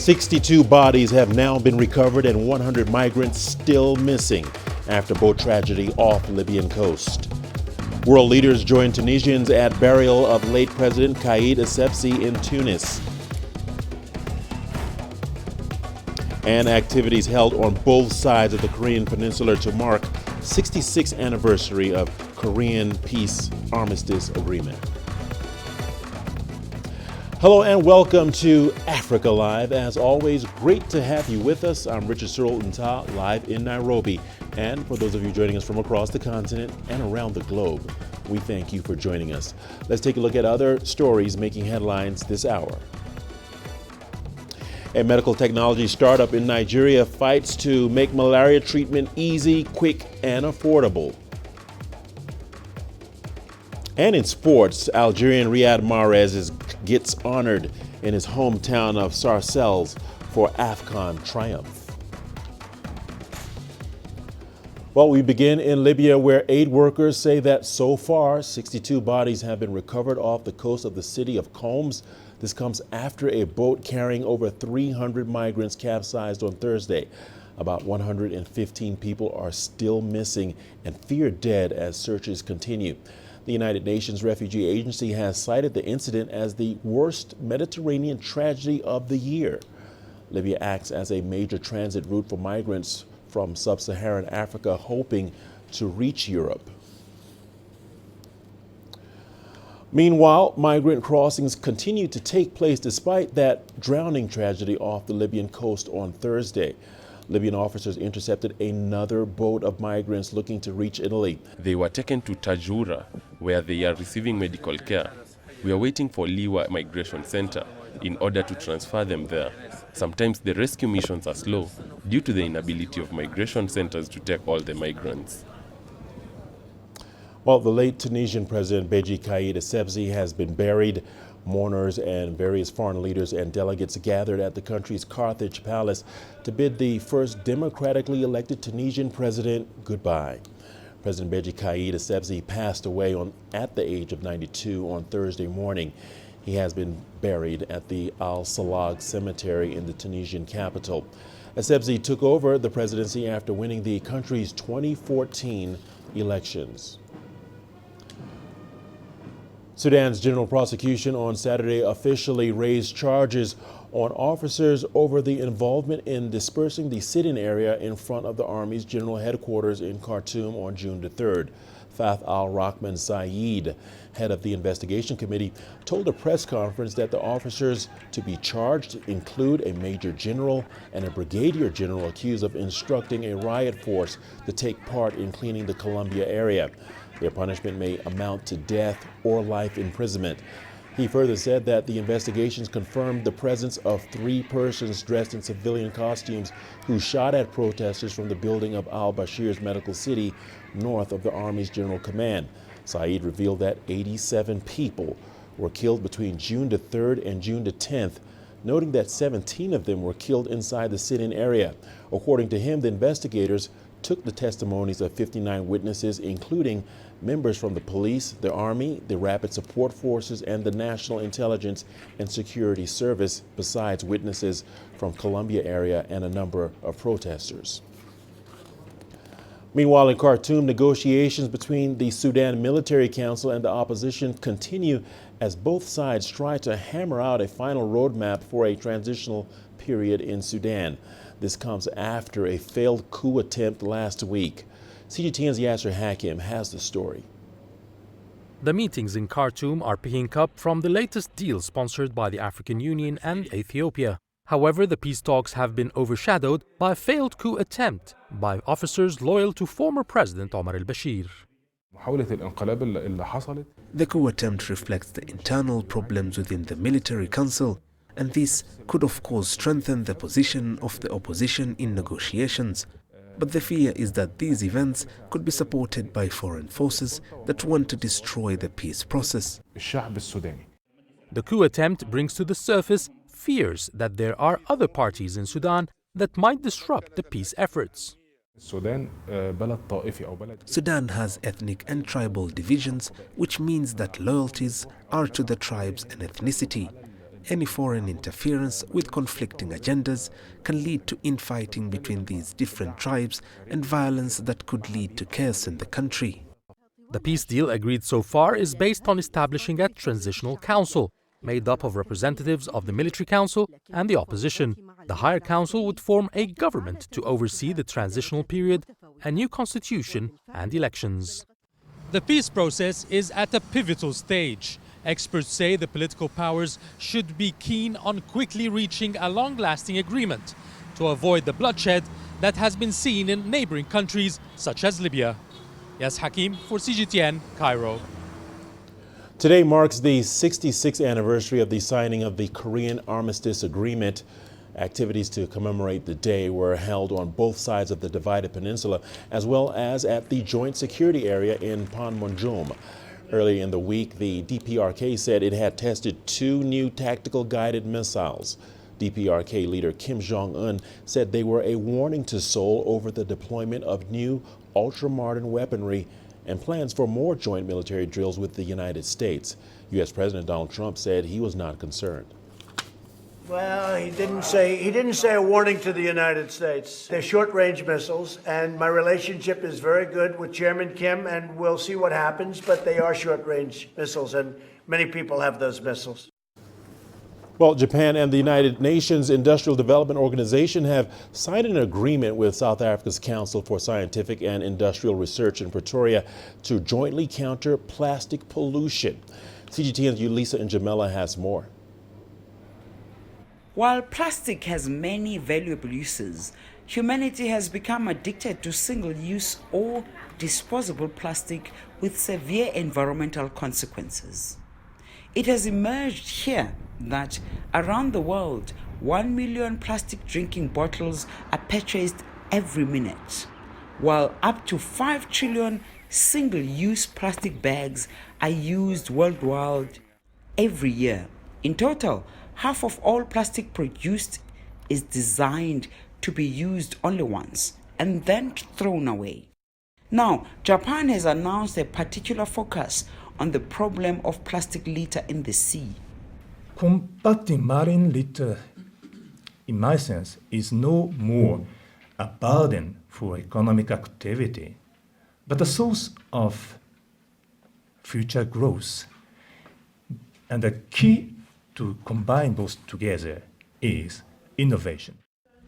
62 bodies have now been recovered and 100 migrants still missing after boat tragedy off Libyan coast. World leaders join Tunisians at burial of late President Caid Essebesi in Tunis. And activities held on both sides of the Korean Peninsula to mark 66th anniversary of Korean Peace Armstice Agreement. Hello and welcome to Africa Live. As always, great to have you with us. I'm Richard Nta, live in Nairobi. And for those of you joining us from across the continent and around the globe, we thank you for joining us. Let's take a look at other stories making headlines this hour. A medical technology startup in Nigeria fights to make malaria treatment easy, quick, and affordable. And in sports, Algerian Riyad Mahrez gets honored in his hometown of Sarcelles for AFCON triumph. Well, we begin in Libya, where aid workers say that so far 62 bodies have been recovered off the coast of the city of Combs. This comes after a boat carrying over 300 migrants capsized on Thursday. About 115 people are still missing and feared dead as searches continue. The United Nations Refugee Agency has cited the incident as the worst Mediterranean tragedy of the year. Libya acts as a major transit route for migrants from sub-Saharan Africa hoping to reach Europe. Meanwhile, migrant crossings continue to take place despite that drowning tragedy off the Libyan coast on Thursday. Libyan officers intercepted another boat of migrants looking to reach Italy. They were taken to Tajura, where they are receiving medical care. We are waiting for Liwa Migration Center in order to transfer them there. Sometimes the rescue missions are slow due to the inability of migration centers to take all the migrants. Well, the late Tunisian President Caid Essebesi has been buried. Mourners and various foreign leaders and delegates gathered at the country's Carthage Palace to bid the first democratically elected Tunisian president goodbye. President Caid Essebesi passed away at the age of 92 on Thursday morning. He has been buried at the Al Salag Cemetery in the Tunisian capital. Essebsi took over the presidency after winning the country's 2014 elections. Sudan's general prosecution on Saturday officially raised charges on officers over the involvement in dispersing the sit-in area in front of the Army's general headquarters in Khartoum on June the 3rd. Fath al-Rahman Saeed, head of the investigation committee, told a press conference that the officers to be charged include a major general and a brigadier general accused of instructing a riot force to take part in cleaning the Columbia area. Their punishment may amount to death or life imprisonment. He further said that the investigations confirmed the presence of 3 persons dressed in civilian costumes who shot at protesters from the building of al-Bashir's medical city north of the Army's General Command. Saeed revealed that 87 people were killed between June the 3rd and June the 10th, noting that 17 of them were killed inside the sit-in area. According to him, the investigators took the testimonies of 59 witnesses, including members from the police, the Army, the Rapid Support Forces, and the National Intelligence and Security Service, besides witnesses from Columbia area and a number of protesters. Meanwhile, in Khartoum, negotiations between the Sudan Military Council and the opposition continue as both sides try to hammer out a final roadmap for a transitional period in Sudan. This comes after a failed coup attempt last week. CGTN's Yasser Hakim has the story. The meetings in Khartoum are picking up from the latest deal sponsored by the African Union and Ethiopia. However, the peace talks have been overshadowed by a failed coup attempt by officers loyal to former President Omar al-Bashir. The coup attempt reflects the internal problems within the military council, and this could of course strengthen the position of the opposition in negotiations. But the fear is that these events could be supported by foreign forces that want to destroy the peace process. The coup attempt brings to the surface fears that there are other parties in Sudan that might disrupt the peace efforts. Sudan has ethnic and tribal divisions, which means that loyalties are to the tribes and ethnicity. any foreign interference with conflicting agendas can lead to infighting between these different tribes and violence that could lead to chaos in the country. The peace deal agreed so far is based on establishing a transitional council made up of representatives of the military council and the opposition. The higher council would form a government to oversee the transitional period, a new constitution and elections. The peace process is at a pivotal stage. Experts say the political powers should be keen on quickly reaching a long-lasting agreement to avoid the bloodshed that has been seen in neighboring countries such as Libya. Yas Hakim for CGTN, Cairo. Today marks the 66th anniversary of the signing of the Korean Armistice Agreement. Activities to commemorate the day were held on both sides of the divided peninsula, as well as at the Joint Security Area in Panmunjom. Early in the week, the DPRK said it had tested 2 new tactical guided missiles. DPRK leader Kim Jong-un said they were a warning to Seoul over the deployment of new ultra-modern weaponry and plans for more joint military drills with the United States. U.S. President Donald Trump said he was not concerned. Well, he didn't say a warning to the United States. They're short-range missiles, and my relationship is very good with Chairman Kim, and we'll see what happens, but they are short-range missiles, and many people have those missiles. Well, Japan and the United Nations Industrial Development Organization have signed an agreement with South Africa's Council for Scientific and Industrial Research in Pretoria to jointly counter plastic pollution. CGTN's Yulisa Njamela has more. While plastic has many valuable uses, humanity has become addicted to single-use or disposable plastic with severe environmental consequences. It has emerged here that around the world, 1 million plastic drinking bottles are purchased every minute, while up to 5 trillion single-use plastic bags are used worldwide every year. In total, half of all plastic produced is designed to be used only once and then thrown away. Now, Japan has announced a particular focus on the problem of plastic litter in the sea. Combating marine litter, in my sense, is no more a burden for economic activity, but a source of future growth. And the key to combine both together is innovation.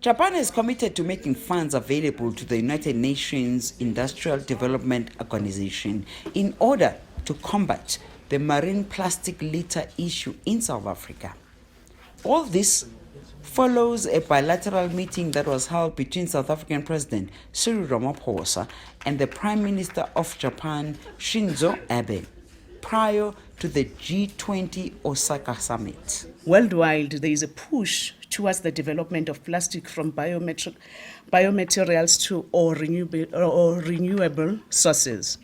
Japan is committed to making funds available to the United Nations Industrial Development Organization in order to combat the marine plastic litter issue in South Africa. All this follows a bilateral meeting that was held between South African President Cyril Ramaphosa and the Prime Minister of Japan, Shinzo Abe, prior to the G20 Osaka summit. Worldwide, there is a push towards the development of plastic from biomaterials to renewable sources.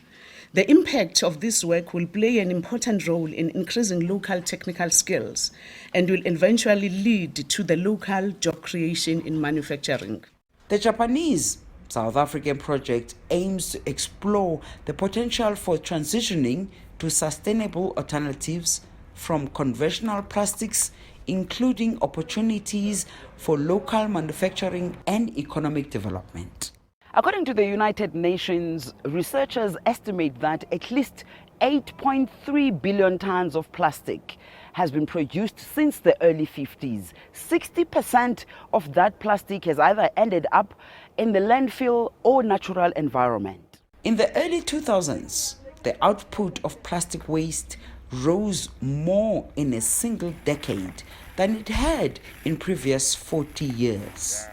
The impact of this work will play an important role in increasing local technical skills and will eventually lead to the local job creation in manufacturing. The Japanese South African project aims to explore the potential for transitioning to sustainable alternatives from conventional plastics, including opportunities for local manufacturing and economic development. According to the United Nations, researchers estimate that at least 8.3 billion tons of plastic has been produced since the early 50s. 60% of that plastic has either ended up in the landfill or natural environment. In the early 2000s, the output of plastic waste rose more in a single decade than it had in previous 40 years.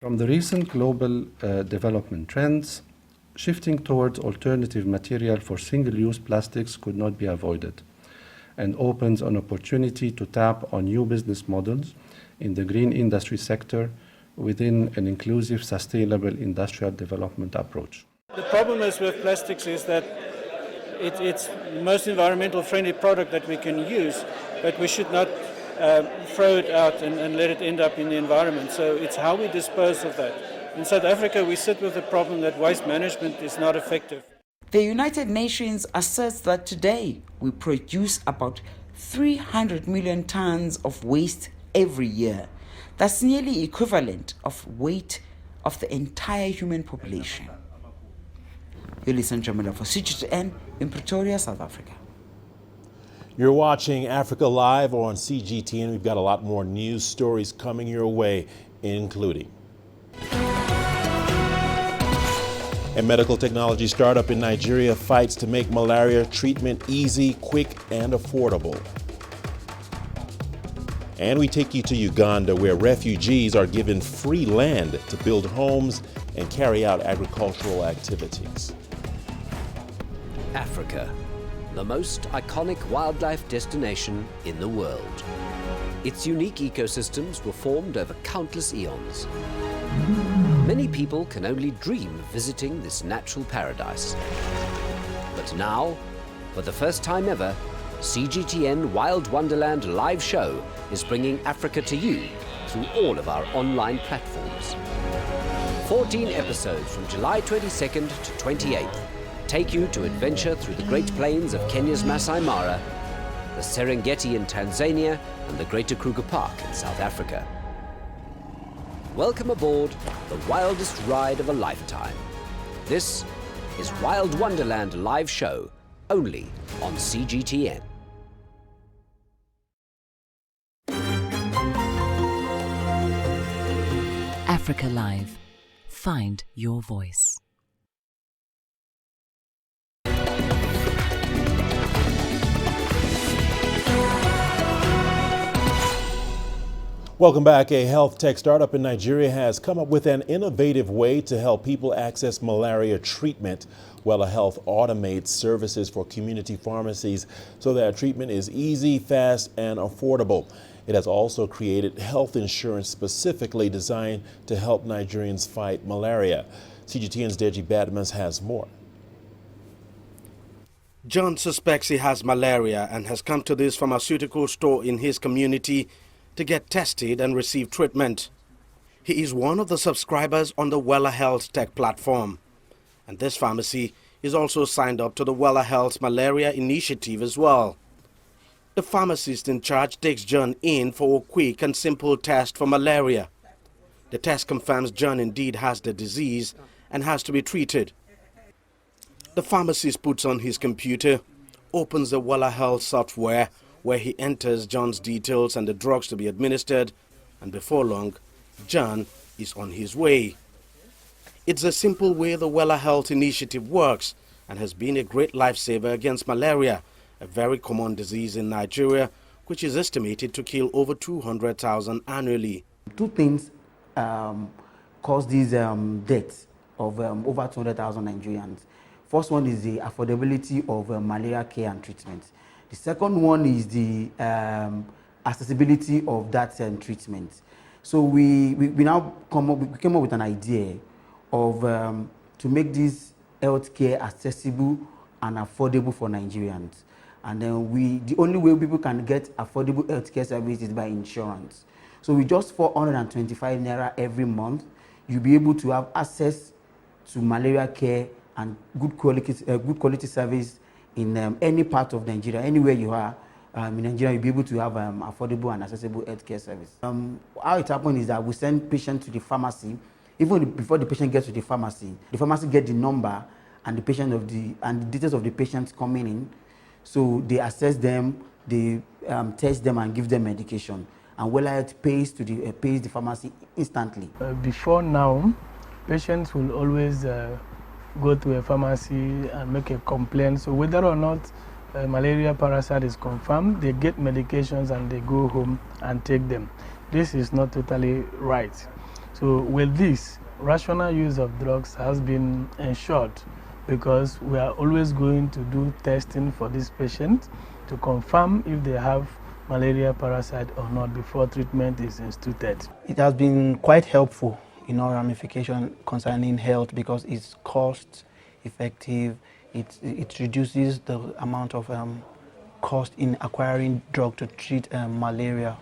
From the recent global development trends, shifting towards alternative material for single-use plastics could not be avoided and opens an opportunity to tap on new business models in the green industry sector within an inclusive, sustainable industrial development approach. The problem is with plastics is that it's the most environmental friendly product that we can use, but we should not throw it out and let it end up in the environment. So it's how we dispose of that. In South Africa, we sit with the problem that waste management is not effective. The United Nations asserts that today we produce about 300 million tons of waste every year. That's nearly equivalent of weight of the entire human population. You listen to Jamila for CGTN in Pretoria, South Africa. You're watching Africa Live on CGTN. We've got a lot more news stories coming your way, including a medical technology startup in Nigeria fights to make malaria treatment easy, quick, and affordable. And we take you to Uganda, where refugees are given free land to build homes and carry out agricultural activities. Africa, the most iconic wildlife destination in the world. Its unique ecosystems were formed over countless eons. Many people can only dream of visiting this natural paradise. But now, for the first time ever, CGTN Wild Wonderland live show is bringing Africa to you through all of our online platforms. 14 episodes from July 22nd to 28th take you to adventure through the Great Plains of Kenya's Masai Mara, the Serengeti in Tanzania, and the Greater Kruger Park in South Africa. Welcome aboard the wildest ride of a lifetime. This is Wild Wonderland live show, only on CGTN. Africa Live. Find your voice. Welcome back. A health tech startup in Nigeria has come up with an innovative way to help people access malaria treatment. Wella Health automates services for community pharmacies so that treatment is easy, fast, and affordable. It has also created health insurance specifically designed to help Nigerians fight malaria. CGTN's Deji Badmans has more. John suspects he has malaria and has come to this pharmaceutical store in his community to get tested and receive treatment. He is one of the subscribers on the Wella Health tech platform. And this pharmacy is also signed up to the Wella Health Malaria Initiative as well. The pharmacist in charge takes John in for a quick and simple test for malaria. The test confirms John indeed has the disease and has to be treated. The pharmacist puts on his computer, opens the Wella Health software, where he enters John's details and the drugs to be administered, and before long, John is on his way. It's a simple way the Wella Health initiative works and has been a great lifesaver against malaria, a very common disease in Nigeria, which is estimated to kill over 200,000 annually. Two things cause these deaths of over 200,000 Nigerians. First one is the affordability of malaria care and treatment. The second one is the accessibility of that treatment. So we now came up with an idea of to make this healthcare accessible and affordable for Nigerians. And then the only way people can get affordable healthcare service is by insurance. So with just 425 naira every month, you'll be able to have access to malaria care and good quality service in any part of Nigeria, anywhere you are in Nigeria, you'll be able to have affordable and accessible healthcare service. How it happens is that we send patients to the pharmacy. Even before the patient gets to the pharmacy gets the number and the details of the patients coming in. So they assess them, they test them and give them medication. And Wella Health pays the pharmacy instantly. Before now, patients will always go to a pharmacy and make a complaint. So whether or not malaria parasite is confirmed, they get medications and they go home and take them. This is not totally right. So with this, rational use of drugs has been ensured because we are always going to do testing for these patients to confirm if they have malaria parasite or not before treatment is instituted. It has been quite helpful in our ramification concerning health because it's cost effective, it reduces the amount of cost in acquiring drug to treat malaria.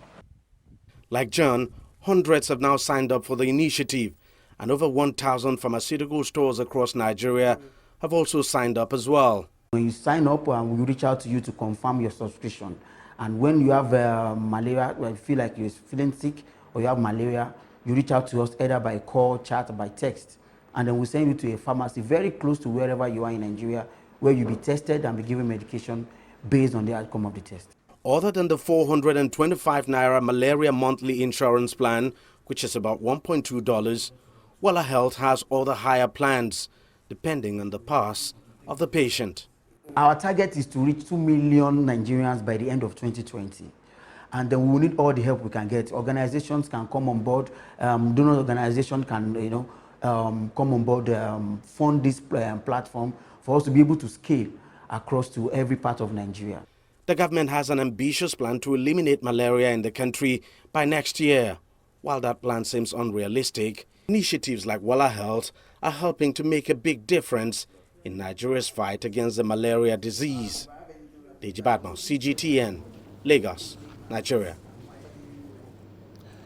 Like John, hundreds have now signed up for the initiative, and over 1,000 pharmaceutical stores across Nigeria have also signed up as well. When you sign up, we reach out to you to confirm your subscription. And when you have malaria, or you feel like you're feeling sick or you have malaria, you reach out to us either by call, chat, or by text. And then we send you to a pharmacy very close to wherever you are in Nigeria, where you'll be tested and be given medication based on the outcome of the test. Other than the 425 Naira malaria monthly insurance plan, which is about $1.2, Wella Health has other higher plans, depending on the pass of the patient. Our target is to reach 2 million Nigerians by the end of 2020. And then we will need all the help we can get. Organizations can come on board, donor organizations can come on board, fund this platform for us to be able to scale across to every part of Nigeria. The government has an ambitious plan to eliminate malaria in the country by next year. While that plan seems unrealistic, initiatives like Wella Health are helping to make a big difference in Nigeria's fight against the malaria disease. Deji Badmo, CGTN, Lagos, Nigeria.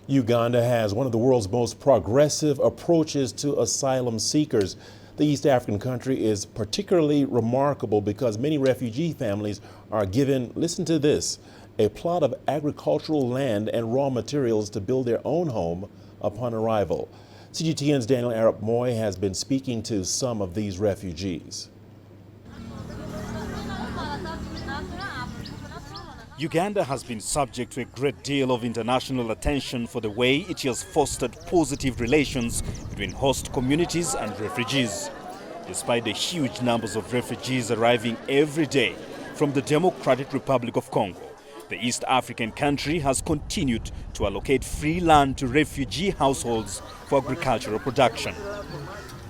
Uganda has one of the world's most progressive approaches to asylum seekers. The East African country is particularly remarkable because many refugee families are given, listen to this, a plot of agricultural land and raw materials to build their own home upon arrival. CGTN's Daniel Arap Moy has been speaking to some of these refugees. Uganda has been subject to a great deal of international attention for the way it has fostered positive relations between host communities and refugees. Despite the huge numbers of refugees arriving every day from the Democratic Republic of Congo, the East African country has continued to allocate free land to refugee households for agricultural production.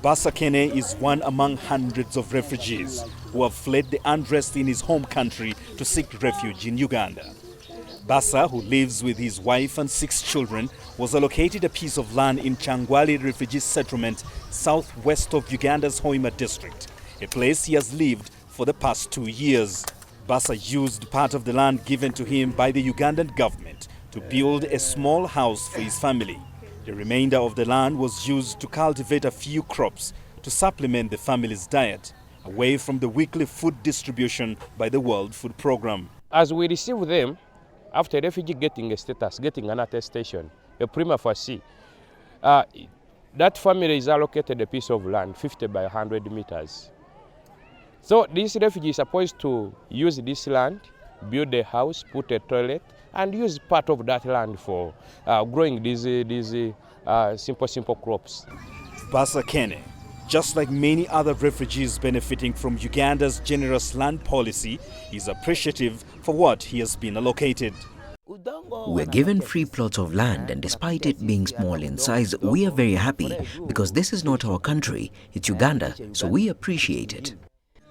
Basa Kene is one among hundreds of refugees who have fled the unrest in his home country to seek refuge in Uganda. Basa, who lives with his wife and 6 children, was allocated a piece of land in Changwali refugee settlement southwest of Uganda's Hoima district, a place he has lived for the past 2 years. Basa used part of the land given to him by the Ugandan government to build a small house for his family. The remainder of the land was used to cultivate a few crops to supplement the family's diet, away from the weekly food distribution by the World Food Programme. As we receive them, after refugee getting a status, getting an attestation, a prima facie, that family is allocated a piece of land, 50 by 100 meters. So this refugee is supposed to use this land, build a house, put a toilet, and use part of that land for growing these simple crops. Basa Kene, just like many other refugees benefiting from Uganda's generous land policy, is appreciative for what he has been allocated. We're given free plots of land, and despite it being small in size, we are very happy because this is not our country, it's Uganda, so we appreciate it.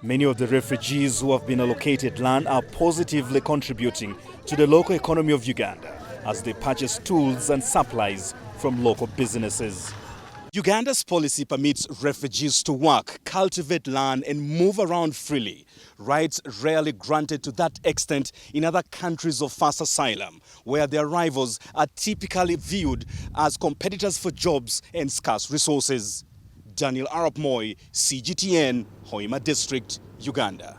Many of the refugees who have been allocated land are positively contributing to the local economy of Uganda as they purchase tools and supplies from local businesses. Uganda's policy permits refugees to work, cultivate land and move around freely, rights rarely granted to that extent in other countries of first asylum, where their rivals are typically viewed as competitors for jobs and scarce resources. Daniel Arap Moy, CGTN, Hoima District, Uganda.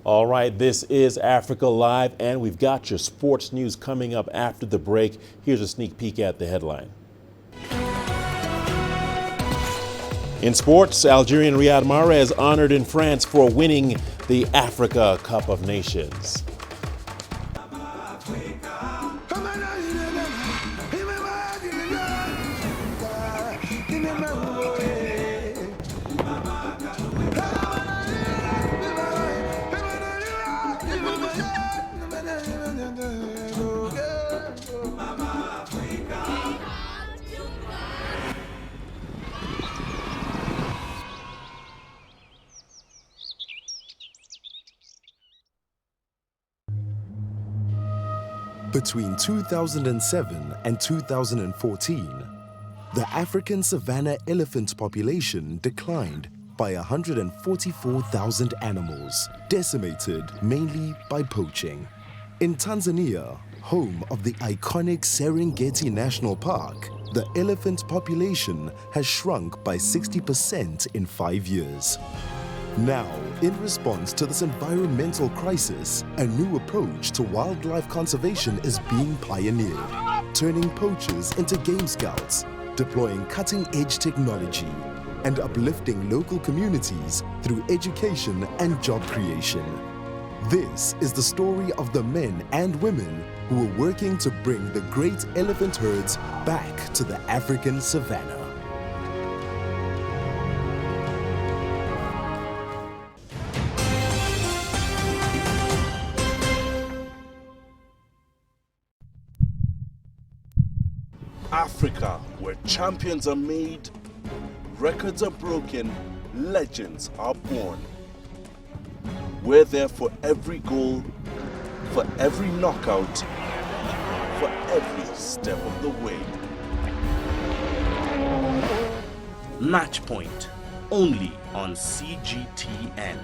All right, this is Africa Live, and we've got your sports news coming up after the break. Here's a sneak peek at the headline. In sports, Algerian Riyad Mahrez honored in France for winning the Africa Cup of Nations. Between 2007 and 2014, the African savanna elephant population declined by 144,000 animals, decimated mainly by poaching. In Tanzania, home of the iconic Serengeti National Park, the elephant population has shrunk by 60% in 5 years. Now, in response to this environmental crisis, a new approach to wildlife conservation is being pioneered, turning poachers into game scouts, deploying cutting-edge technology, and uplifting local communities through education and job creation. This is the story of the men and women who are working to bring the great elephant herds back to the African savanna. Africa, where champions are made, records are broken, legends are born. We're there for every goal, for every knockout, for every step of the way. Match Point, only on CGTN.